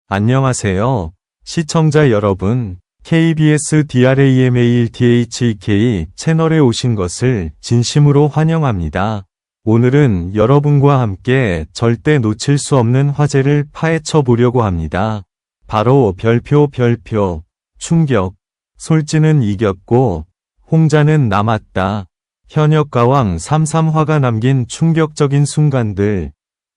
안녕하세요. 시청자 여러분, KBS DRAMALTHK 채널에 오신 것을 진심으로 환영합니다. 오늘은 여러분과 함께 절대 놓칠 수 없는 화제를 파헤쳐 보려고 합니다. 바로 별표, 충격, 솔지는 이겼고 홍자는 남았다. 현역가왕 33화가 남긴 충격적인 순간들,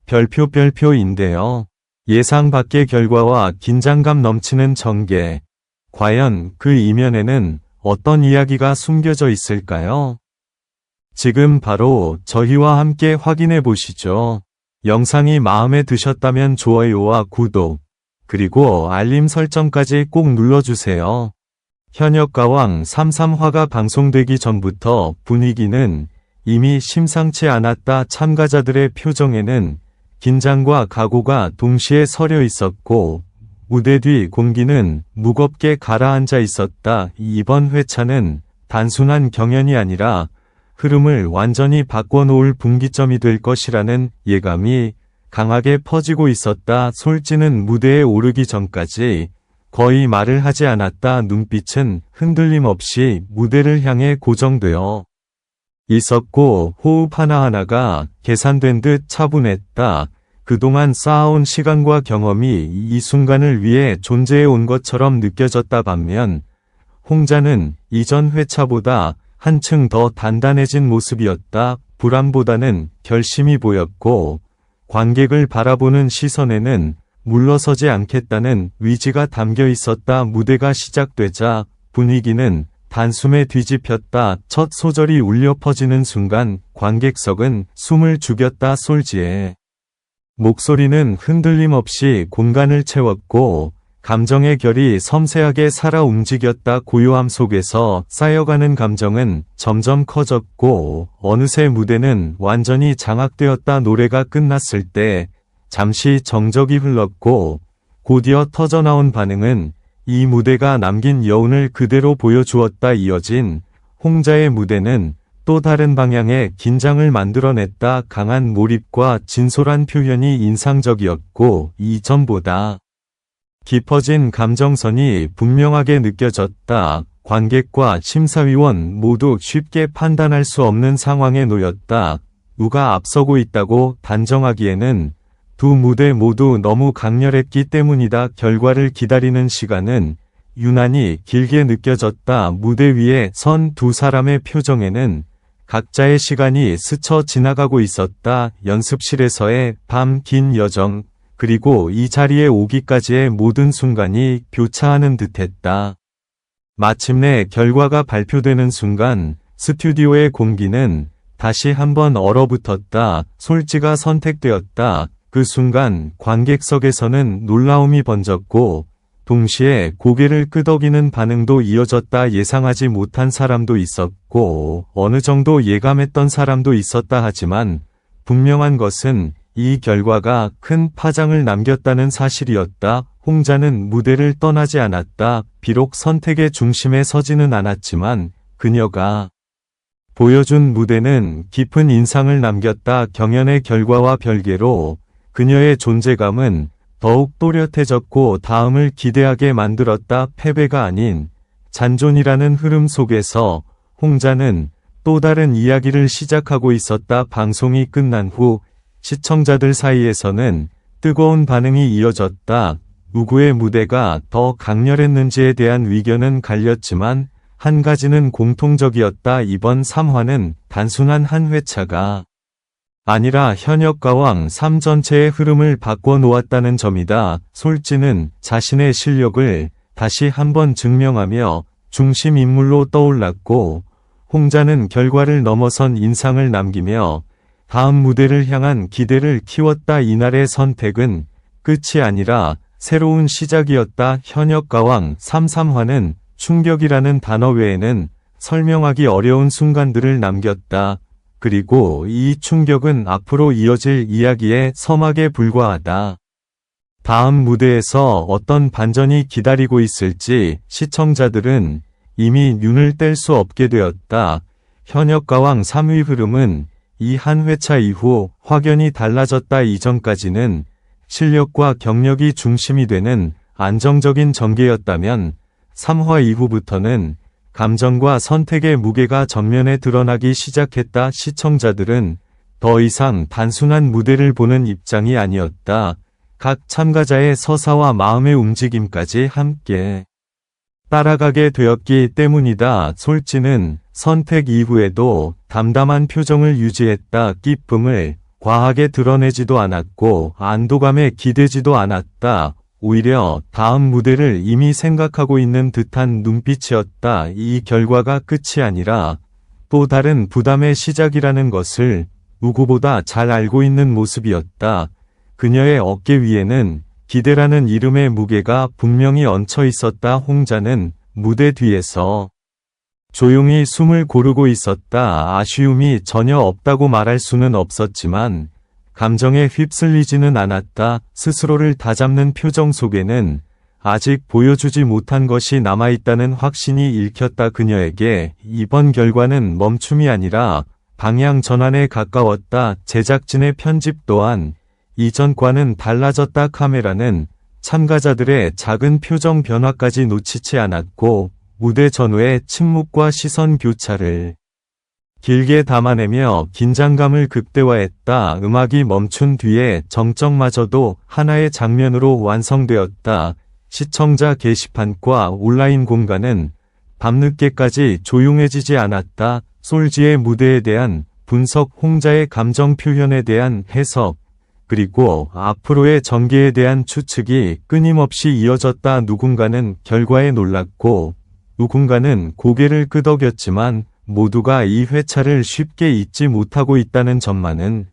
별표인데요. 예상 밖의 결과와 긴장감 넘치는 전개. 과연 그 이면에는 어떤 이야기가 숨겨져 있을까요? 지금 바로 저희와 함께 확인해 보시죠. 영상이 마음에 드셨다면 좋아요와 구독, 그리고 알림 설정까지 꼭 눌러주세요. 현역가왕 33화가 방송되기 전부터 분위기는 이미 심상치 않았다. 참가자들의 표정에는 긴장과 각오가 동시에 서려 있었고 무대 뒤 공기는 무겁게 가라앉아 있었다. 이번 회차는 단순한 경연이 아니라 흐름을 완전히 바꿔놓을 분기점이 될 것이라는 예감이 강하게 퍼지고 있었다. 솔지는 무대에 오르기 전까지 거의 말을 하지 않았다. 눈빛은 흔들림 없이 무대를 향해 고정되어 있었고 호흡 하나하나가 계산된 듯 차분했다. 그동안 쌓아온 시간과 경험이 이 순간을 위해 존재해 온 것처럼 느껴졌다. 반면 홍자는 이전 회차보다 한층 더 단단해진 모습이었다. 불안보다는 결심이 보였고 관객을 바라보는 시선에는 물러서지 않겠다는 의지가 담겨 있었다. 무대가 시작되자 분위기는 단숨에 뒤집혔다. 첫 소절이 울려 퍼지는 순간 관객석은 숨을 죽였다. 솔지의 목소리는 흔들림 없이 공간을 채웠고 감정의 결이 섬세하게 살아 움직였다. 고요함 속에서 쌓여가는 감정은 점점 커졌고 어느새 무대는 완전히 장악되었다. 노래가 끝났을 때 잠시 정적이 흘렀고 곧이어 터져나온 반응은 이 무대가 남긴 여운을 그대로 보여주었다. 이어진 홍자의 무대는 또 다른 방향의 긴장을 만들어냈다. 강한 몰입과 진솔한 표현이 인상적이었고 이전보다 깊어진 감정선이 분명하게 느껴졌다. 관객과 심사위원 모두 쉽게 판단할 수 없는 상황에 놓였다. 누가 앞서고 있다고 단정하기에는 두 무대 모두 너무 강렬했기 때문이다. 결과를 기다리는 시간은 유난히 길게 느껴졌다. 무대 위에 선 두 사람의 표정에는 각자의 시간이 스쳐 지나가고 있었다. 연습실에서의 밤 긴 여정, 그리고 이 자리에 오기까지의 모든 순간이 교차하는 듯했다. 마침내 결과가 발표되는 순간 스튜디오의 공기는 다시 한번 얼어붙었다. 솔지가 선택되었다. 그 순간 관객석에서는 놀라움이 번졌고 동시에 고개를 끄덕이는 반응도 이어졌다. 예상하지 못한 사람도 있었고 어느 정도 예감했던 사람도 있었다. 하지만 분명한 것은 이 결과가 큰 파장을 남겼다는 사실이었다. 홍자는 무대를 떠나지 않았다. 비록 선택의 중심에 서지는 않았지만 그녀가 보여준 무대는 깊은 인상을 남겼다. 경연의 결과와 별개로 그녀의 존재감은 더욱 또렷해졌고 다음을 기대하게 만들었다. 패배가 아닌 잔존이라는 흐름 속에서 홍자는 또 다른 이야기를 시작하고 있었다. 방송이 끝난 후 시청자들 사이에서는 뜨거운 반응이 이어졌다. 누구의 무대가 더 강렬했는지에 대한 의견은 갈렸지만 한 가지는 공통적이었다. 이번 3화는 단순한 한 회차가 아니라 현역가왕 3 전체의 흐름을 바꿔놓았다는 점이다. 솔지는 자신의 실력을 다시 한번 증명하며 중심 인물로 떠올랐고 홍자는 결과를 넘어선 인상을 남기며 다음 무대를 향한 기대를 키웠다. 이날의 선택은 끝이 아니라 새로운 시작이었다. 현역가왕 33화는 충격이라는 단어 외에는 설명하기 어려운 순간들을 남겼다. 그리고 이 충격은 앞으로 이어질 이야기의 서막에 불과하다. 다음 무대에서 어떤 반전이 기다리고 있을지 시청자들은 이미 눈을 뗄 수 없게 되었다. 현역가왕 3위 흐름은 이 한 회차 이후 확연히 달라졌다. 이전까지는 실력과 경력이 중심이 되는 안정적인 전개였다면 3화 이후부터는 감정과 선택의 무게가 전면에 드러나기 시작했다. 시청자들은 더 이상 단순한 무대를 보는 입장이 아니었다. 각 참가자의 서사와 마음의 움직임까지 함께 따라가게 되었기 때문이다. 솔지는 선택 이후에도 담담한 표정을 유지했다. 기쁨을 과하게 드러내지도 않았고 안도감에 기대지도 않았다. 오히려 다음 무대를 이미 생각하고 있는 듯한 눈빛이었다. 이 결과가 끝이 아니라 또 다른 부담의 시작이라는 것을 누구보다 잘 알고 있는 모습이었다. 그녀의 어깨 위에는 기대라는 이름의 무게가 분명히 얹혀 있었다. 홍자는 무대 뒤에서 조용히 숨을 고르고 있었다. 아쉬움이 전혀 없다고 말할 수는 없었지만 감정에 휩쓸리지는 않았다. 스스로를 다잡는 표정 속에는 아직 보여주지 못한 것이 남아있다는 확신이 읽혔다. 그녀에게 이번 결과는 멈춤이 아니라 방향 전환에 가까웠다. 제작진의 편집 또한 이전과는 달라졌다. 카메라는 참가자들의 작은 표정 변화까지 놓치지 않았고 무대 전후의 침묵과 시선 교차를 길게 담아내며 긴장감을 극대화했다. 음악이 멈춘 뒤에 정적마저도 하나의 장면으로 완성되었다. 시청자 게시판과 온라인 공간은 밤늦게까지 조용해지지 않았다. 솔지의 무대에 대한 분석, 홍자의 감정 표현에 대한 해석, 그리고 앞으로의 전개에 대한 추측이 끊임없이 이어졌다. 누군가는 결과에 놀랐고 누군가는 고개를 끄덕였지만 모두가 이 회차를 쉽게 잊지 못하고 있다는 점만은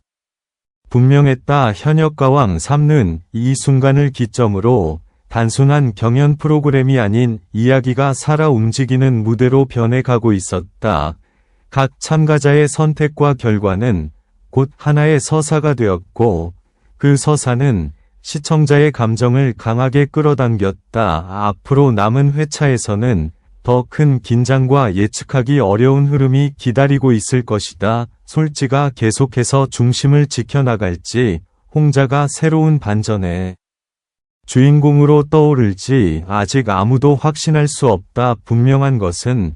분명했다. 현역가왕 3는 이 순간을 기점으로 단순한 경연 프로그램이 아닌 이야기가 살아 움직이는 무대로 변해가고 있었다. 각 참가자의 선택과 결과는 곧 하나의 서사가 되었고 그 서사는 시청자의 감정을 강하게 끌어당겼다. 앞으로 남은 회차에서는 더 큰 긴장과 예측하기 어려운 흐름이 기다리고 있을 것이다. 솔지가 계속해서 중심을 지켜나갈지 홍자가 새로운 반전의 주인공으로 떠오를지 아직 아무도 확신할 수 없다. 분명한 것은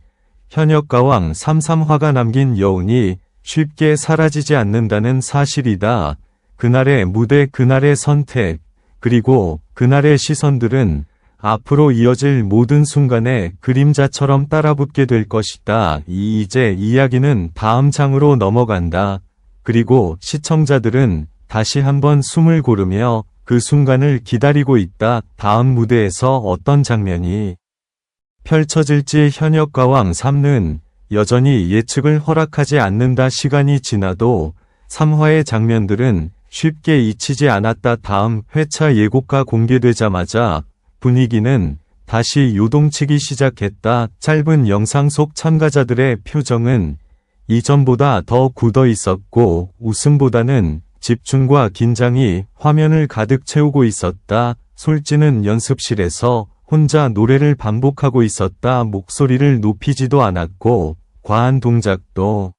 현역가왕 3~3화가 남긴 여운이 쉽게 사라지지 않는다는 사실이다. 그날의 무대, 그날의 선택, 그리고 그날의 시선들은 앞으로 이어질 모든 순간에 그림자처럼 따라붙게 될 것이다. 이제 이야기는 다음 장으로 넘어간다. 그리고 시청자들은 다시 한번 숨을 고르며 그 순간을 기다리고 있다. 다음 무대에서 어떤 장면이 펼쳐질지 현역가왕 3는 여전히 예측을 허락하지 않는다. 시간이 지나도 3화의 장면들은 쉽게 잊히지 않았다. 다음 회차 예고가 공개되자마자 분위기는 다시 요동치기 시작했다. 짧은 영상 속 참가자들의 표정은 이전보다 더 굳어 있었고 웃음보다는 집중과 긴장이 화면을 가득 채우고 있었다. 솔지는 연습실에서 혼자 노래를 반복하고 있었다. 목소리를 높이지도 않았고 과한 동작도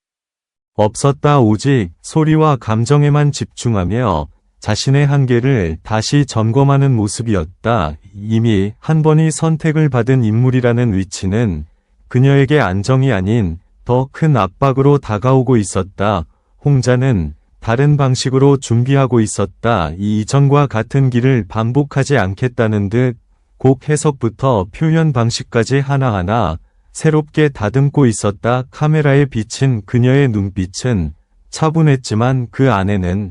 없었다. 오직 소리와 감정에만 집중하며 자신의 한계를 다시 점검하는 모습이었다. 이미 한 번이 선택을 받은 인물이라는 위치는 그녀에게 안정이 아닌 더 큰 압박으로 다가오고 있었다. 홍자는 다른 방식으로 준비하고 있었다. 이전과 같은 길을 반복하지 않겠다는 듯 곡 해석부터 표현 방식까지 하나하나 새롭게 다듬고 있었다. 카메라에 비친 그녀의 눈빛은 차분했지만 그 안에는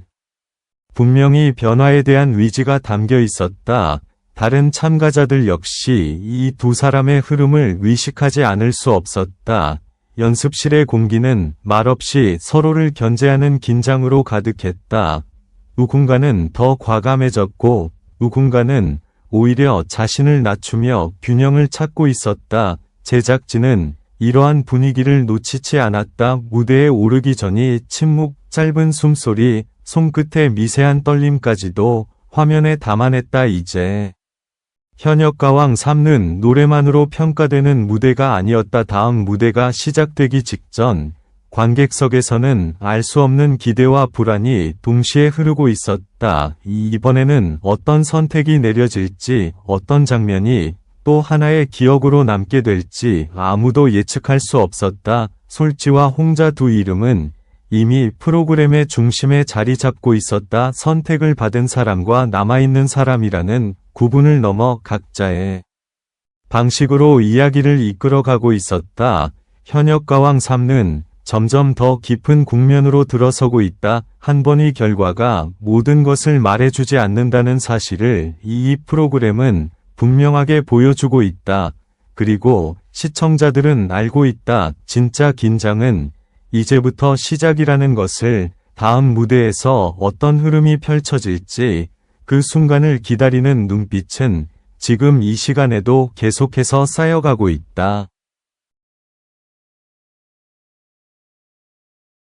분명히 변화에 대한 위기가 담겨 있었다. 다른 참가자들 역시 이 두 사람의 흐름을 의식하지 않을 수 없었다. 연습실의 공기는 말없이 서로를 견제하는 긴장으로 가득했다. 누군가는 더 과감해졌고 누군가는 오히려 자신을 낮추며 균형을 찾고 있었다. 제작진은 이러한 분위기를 놓치지 않았다. 무대에 오르기 전이 침묵, 짧은 숨소리, 손끝의 미세한 떨림까지도 화면에 담아냈다. 이제 현역가왕 3는 노래만으로 평가되는 무대가 아니었다. 다음 무대가 시작되기 직전 관객석에서는 알 수 없는 기대와 불안이 동시에 흐르고 있었다. 이번에는 어떤 선택이 내려질지, 어떤 장면이 또 하나의 기억으로 남게 될지 아무도 예측할 수 없었다. 솔지와 홍자 두 이름은 이미 프로그램의 중심에 자리 잡고 있었다. 선택을 받은 사람과 남아있는 사람이라는 구분을 넘어 각자의 방식으로 이야기를 이끌어가고 있었다. 현역가왕 3는 점점 더 깊은 국면으로 들어서고 있다. 한 번의 결과가 모든 것을 말해주지 않는다는 사실을 이 프로그램은 분명하게 보여주고 있다. 그리고 시청자들은 알고 있다. 진짜 긴장은 이제부터 시작이라는 것을. 다음 무대에서 어떤 흐름이 펼쳐질지 그 순간을 기다리는 눈빛은 지금 이 시간에도 계속해서 쌓여가고 있다.